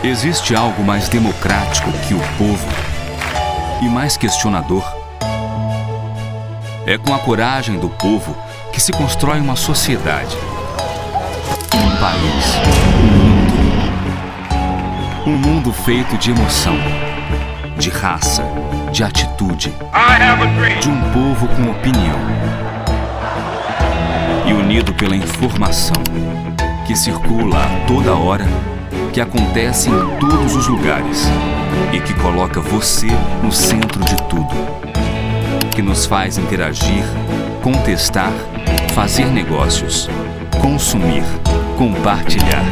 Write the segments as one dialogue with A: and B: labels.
A: Existe algo mais democrático que o povo e mais questionador? É com a coragem do povo que se constrói uma sociedade, um país, um mundo feito de emoção, de raça, de atitude, de um povo com opinião e unido pela informação que circula a toda hora, que acontece em todos os lugares e que coloca você no centro de tudo, que nos faz interagir, contestar, fazer negócios, consumir, compartilhar.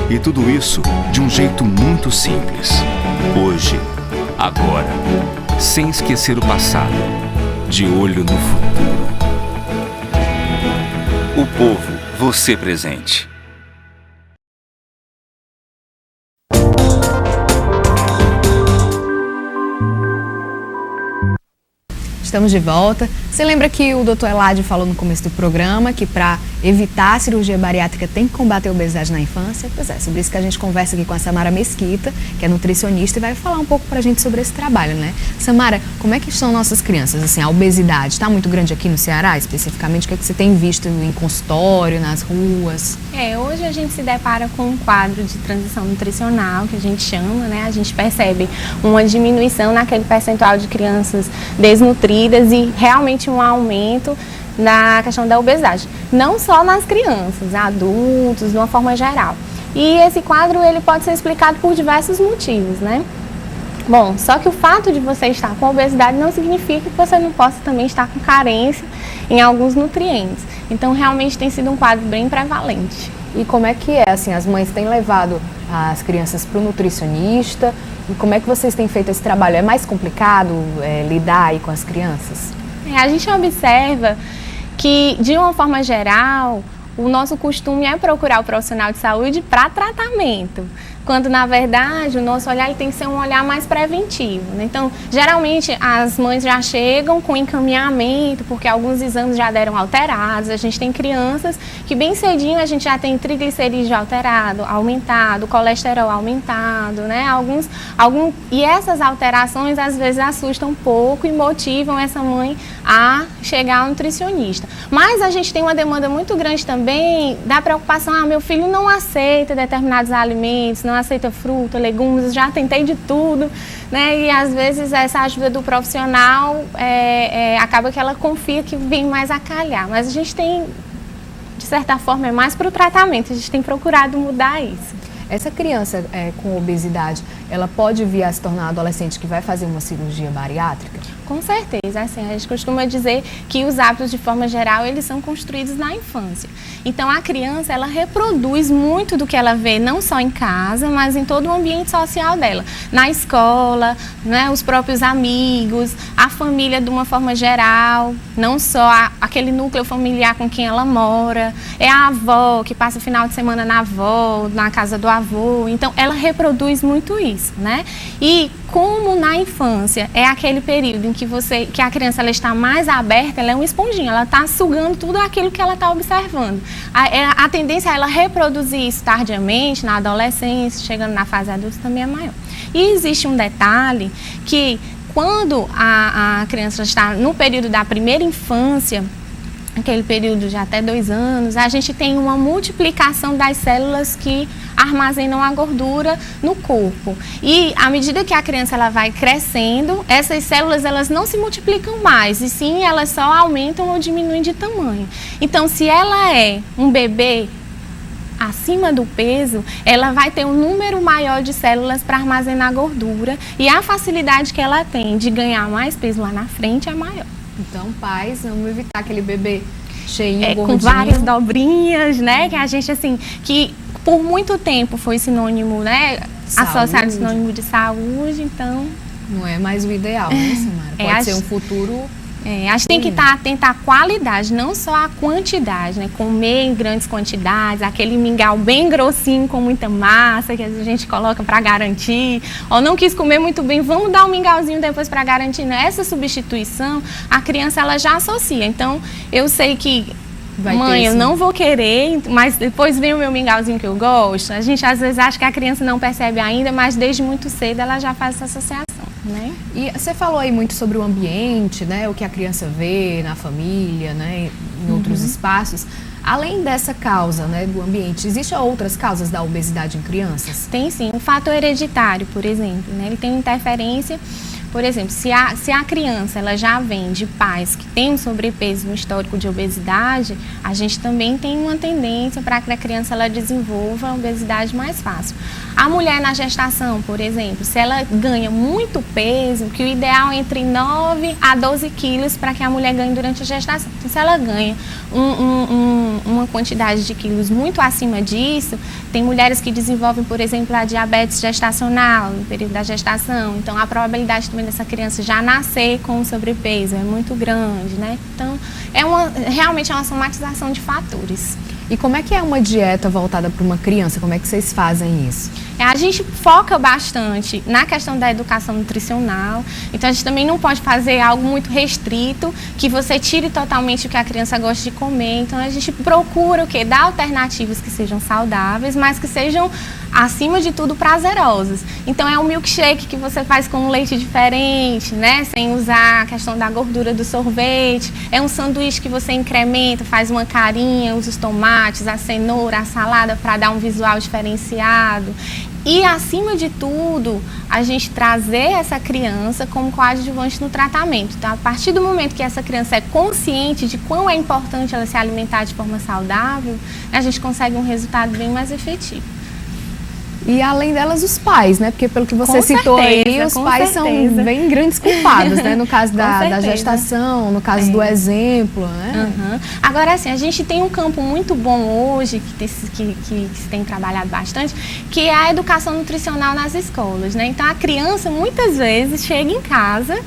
A: E tudo isso de um jeito muito simples. Hoje, agora, sem esquecer o passado, de olho no futuro. O povo, você presente.
B: Estamos de volta. Você lembra que o Dr. Eladio falou no começo do programa que para evitar a cirurgia bariátrica tem que combater a obesidade na infância? Pois é, sobre isso que a gente conversa aqui com a Samara Mesquita, que é nutricionista, e vai falar um pouco pra gente sobre esse trabalho, né? Samara, como é que estão nossas crianças? Assim, a obesidade está muito grande aqui no Ceará, especificamente? O que é que você tem visto em consultório, nas ruas?
C: Hoje a gente se depara com um quadro de transição nutricional, que a gente chama, né? A gente percebe uma diminuição naquele percentual de crianças desnutridas e realmente um aumento na questão da obesidade. Não só nas crianças, adultos, de uma forma geral. E esse quadro ele pode ser explicado por diversos motivos, né? Bom, só que o fato de você estar com obesidade não significa que você não possa também estar com carência em alguns nutrientes. Então, realmente tem sido um quadro bem prevalente.
B: E como é que é? Assim, as mães têm levado as crianças para o nutricionista? E como é que vocês têm feito esse trabalho? É mais complicado lidar aí com as crianças?
C: A gente observa que, de uma forma geral, o nosso costume é procurar o profissional de saúde para tratamento, quando na verdade o nosso olhar ele tem que ser um olhar mais preventivo, né? Então, geralmente as mães já chegam com encaminhamento, porque alguns exames já deram alterados. A gente tem crianças que bem cedinho a gente já tem triglicerídeo alterado, aumentado, colesterol aumentado, né? E essas alterações às vezes assustam um pouco e motivam essa mãe a chegar ao nutricionista. Mas a gente tem uma demanda muito grande também da preocupação, meu filho não aceita determinados alimentos, não aceita fruta, legumes, já tentei de tudo, né? E às vezes essa ajuda do profissional acaba que ela confia que vem mais a calhar. Mas a gente tem, de certa forma, é mais para o tratamento, a gente tem procurado mudar isso.
B: Essa criança com obesidade, ela pode vir a se tornar adolescente que vai fazer uma cirurgia bariátrica?
C: Com certeza, assim, a gente costuma dizer que os hábitos, de forma geral, eles são construídos na infância. Então, a criança, ela reproduz muito do que ela vê, não só em casa, mas em todo o ambiente social dela. Na escola, né, os próprios amigos, a família de uma forma geral, não só aquele núcleo familiar com quem ela mora, é a avó que passa o final de semana na avó, na casa do avô. Então, ela reproduz muito isso, né? E como na infância é aquele período em que a criança ela está mais aberta, ela é uma esponjinha, ela está sugando tudo aquilo que ela está observando. A tendência a ela reproduzir isso tardiamente, na adolescência, chegando na fase adulta, também é maior. E existe um detalhe que quando a criança está no período da primeira infância, aquele período de até 2 anos, a gente tem uma multiplicação das células que armazenam a gordura no corpo. E à medida que a criança ela vai crescendo, essas células elas não se multiplicam mais, e sim elas só aumentam ou diminuem de tamanho. Então, se ela é um bebê acima do peso, ela vai ter um número maior de células para armazenar gordura, e a facilidade que ela tem de ganhar mais peso lá na frente é maior.
B: Então, pais, vamos evitar aquele bebê cheinho, gordinho.
C: Com várias dobrinhas, né? Que a gente, assim, que por muito tempo foi sinônimo, né? Associado sinônimo de saúde, então...
B: Não é mais o ideal, né, Samara? Pode ser um futuro...
C: a gente tem que estar atento à qualidade, não só à quantidade, né? Comer em grandes quantidades, aquele mingau bem grossinho com muita massa que a gente coloca para garantir, ou não quis comer muito bem, vamos dar um mingauzinho depois para garantir. Essa substituição, a criança ela já associa. Então, eu sei que Mãe, eu não vou querer, mas depois vem o meu mingauzinho que eu gosto. A gente às vezes acha que a criança não percebe ainda, mas desde muito cedo ela já faz essa associação, né?
B: E você falou aí muito sobre o ambiente, né? O que a criança vê na família, né? Em outros espaços. Além dessa causa, né, do ambiente, existem outras causas da obesidade em crianças?
C: Tem sim. O fator hereditário, por exemplo, né? Ele tem interferência. Por exemplo, se a criança ela já vem de pais que têm um sobrepeso no histórico de obesidade, a gente também tem uma tendência para que a criança ela desenvolva a obesidade mais fácil. A mulher na gestação, por exemplo, se ela ganha muito peso, que o ideal é entre 9 a 12 quilos para que a mulher ganhe durante a gestação. Então, se ela ganha uma quantidade de quilos muito acima disso, tem mulheres que desenvolvem, por exemplo, a diabetes gestacional no período da gestação. Então, a probabilidade também dessa criança já nascer com sobrepeso é muito grande, né? Então, realmente é uma somatização de fatores.
B: E como é que é uma dieta voltada para uma criança? Como é que vocês fazem isso?
C: A gente foca bastante na questão da educação nutricional, então a gente também não pode fazer algo muito restrito, que você tire totalmente o que a criança gosta de comer. Então a gente procura o quê? Dar alternativas que sejam saudáveis, mas que sejam, acima de tudo, prazerosas. Então é um milkshake que você faz com um leite diferente, né? Sem usar a questão da gordura do sorvete. É um sanduíche que você incrementa, faz uma carinha, usa os tomates, a cenoura, a salada para dar um visual diferenciado. E, acima de tudo, a gente trazer essa criança como coadjuvante no tratamento. Então, a partir do momento que essa criança é consciente de quão é importante ela se alimentar de forma saudável, a gente consegue um resultado bem mais efetivo.
B: E além delas, os pais, né? Porque pelo que você citou aí, os pais são bem grandes culpados, né? No caso da gestação, no caso do exemplo, né?
C: Agora, assim, a gente tem um campo muito bom hoje, que se tem trabalhado bastante, que é a educação nutricional nas escolas, né? Então, a criança, muitas vezes, chega em casa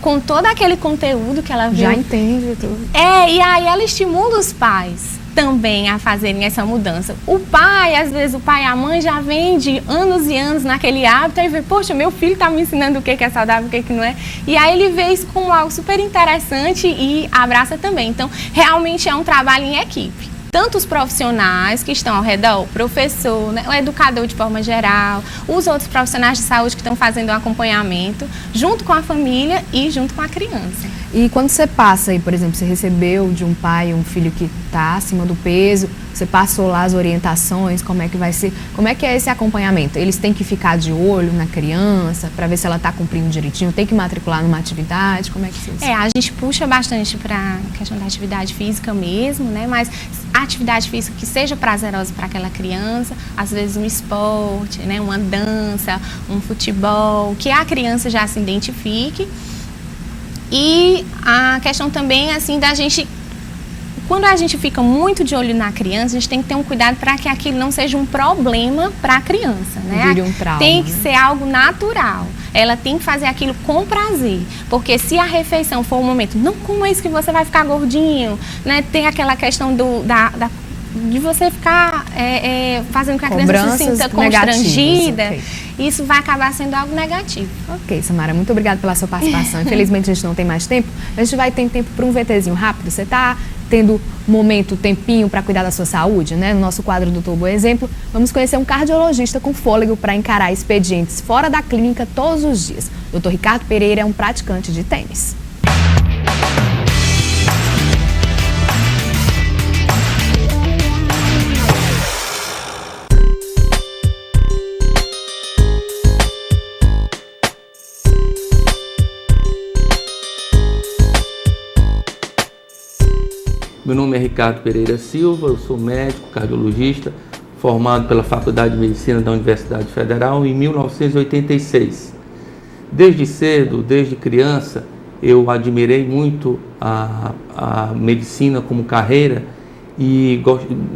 C: com todo aquele conteúdo que ela viu.
B: Já entende tudo.
C: E aí ela estimula os pais também a fazerem essa mudança. O pai, às vezes, o pai e a mãe já vem de anos e anos naquele hábito e vê, poxa, meu filho está me ensinando o que é saudável, o que não é. E aí ele vê isso como algo super interessante e abraça também. Então, realmente é um trabalho em equipe. Tanto os profissionais que estão ao redor, o professor, né, o educador de forma geral, os outros profissionais de saúde que estão fazendo o acompanhamento, junto com a família e junto com a criança.
B: E quando você passa aí, por exemplo, você recebeu de um pai um filho que está acima do peso, você passou lá as orientações, como é que vai ser, como é que é esse acompanhamento? Eles têm que ficar de olho na criança para ver se ela está cumprindo direitinho, tem que matricular numa atividade, como é que isso?
C: A gente puxa bastante para a questão da atividade física mesmo, né? Mas a atividade física que seja prazerosa para aquela criança, às vezes um esporte, né? Uma dança, um futebol, que a criança já se identifique. E a questão também, assim, da gente, quando a gente fica muito de olho na criança, a gente tem que ter um cuidado para que aquilo não seja um problema para a criança, né?
B: Vire um trauma,
C: tem que ser algo natural. Ela tem que fazer aquilo com prazer, porque se a refeição for um momento, não coma isso que você vai ficar gordinho, né? Tem aquela questão de você ficar fazendo com que a criança se sinta constrangida, okay. Isso vai acabar sendo algo negativo.
B: Ok, Samara, muito obrigada pela sua participação. Infelizmente a gente não tem mais tempo, a gente vai ter tempo para um VTzinho rápido. Você está tendo tempinho para cuidar da sua saúde, né? No nosso quadro Doutor Bom Exemplo, vamos conhecer um cardiologista com fôlego para encarar expedientes fora da clínica todos os dias. Dr. Ricardo Pereira é um praticante de tênis.
D: Meu nome é Ricardo Pereira Silva, eu sou médico, cardiologista, formado pela Faculdade de Medicina da Universidade Federal em 1986. Desde cedo, desde criança, eu admirei muito a medicina como carreira e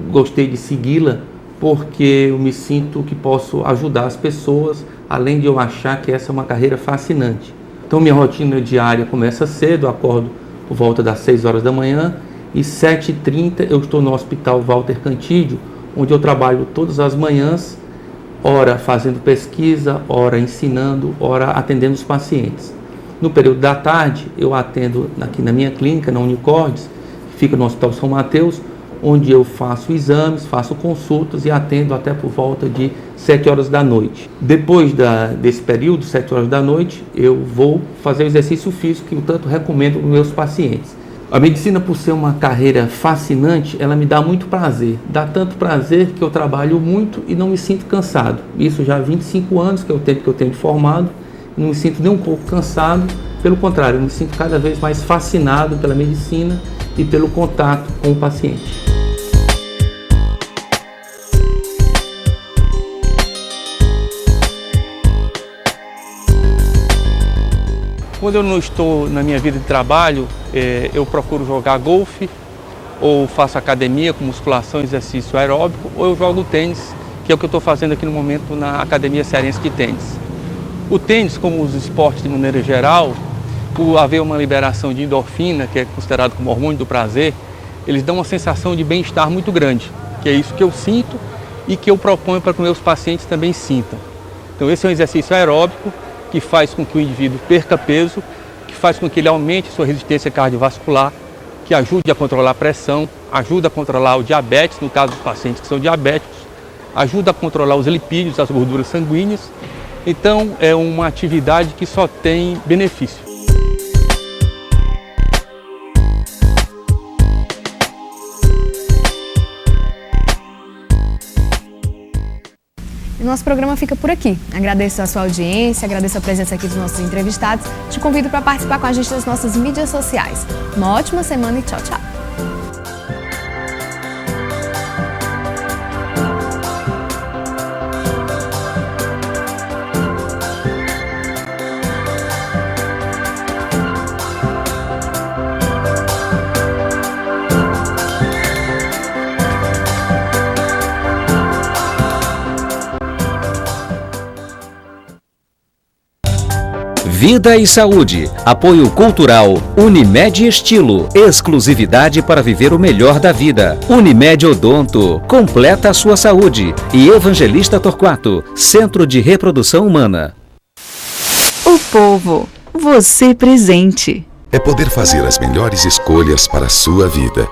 D: gostei de segui-la porque eu me sinto que posso ajudar as pessoas, além de eu achar que essa é uma carreira fascinante. Então minha rotina diária começa cedo, eu acordo por volta das 6 horas da manhã, e 7h30 eu estou no Hospital Walter Cantídio, onde eu trabalho todas as manhãs, ora fazendo pesquisa, ora ensinando, ora atendendo os pacientes. No período da tarde, eu atendo aqui na minha clínica, na Unicordes, que fica no Hospital São Mateus, onde eu faço exames, faço consultas e atendo até por volta de 7 horas da noite. Depois desse período, 7 horas da noite, eu vou fazer o exercício físico que eu tanto recomendo para os meus pacientes. A medicina, por ser uma carreira fascinante, ela me dá muito prazer. Dá tanto prazer que eu trabalho muito e não me sinto cansado. Isso já há 25 anos, que é o tempo que eu tenho de formado, não me sinto nem um pouco cansado. Pelo contrário, eu me sinto cada vez mais fascinado pela medicina e pelo contato com o paciente. Quando eu não estou na minha vida de trabalho, eu procuro jogar golfe, ou faço academia com musculação, exercício aeróbico, ou eu jogo tênis, que é o que eu estou fazendo aqui no momento na Academia Cearense de Tênis. O tênis, como os esportes de maneira geral, por haver uma liberação de endorfina, que é considerado como hormônio do prazer, eles dão uma sensação de bem-estar muito grande, que é isso que eu sinto e que eu proponho para que meus pacientes também sintam. Então esse é um exercício aeróbico que faz com que o indivíduo perca peso, que faz com que ele aumente sua resistência cardiovascular, que ajude a controlar a pressão, ajuda a controlar o diabetes, no caso dos pacientes que são diabéticos, ajuda a controlar os lipídios, as gorduras sanguíneas. Então é uma atividade que só tem benefício.
B: Nosso programa fica por aqui. Agradeço a sua audiência, agradeço a presença aqui dos nossos entrevistados. Te convido para participar com a gente das nossas mídias sociais. Uma ótima semana e tchau, tchau.
E: Vida e Saúde. Apoio cultural. Unimed Estilo. Exclusividade para viver o melhor da vida. Unimed Odonto. Completa a sua saúde. E Evangelista Torquato. Centro de Reprodução Humana.
F: O povo. Você presente.
G: É poder fazer as melhores escolhas para a sua vida.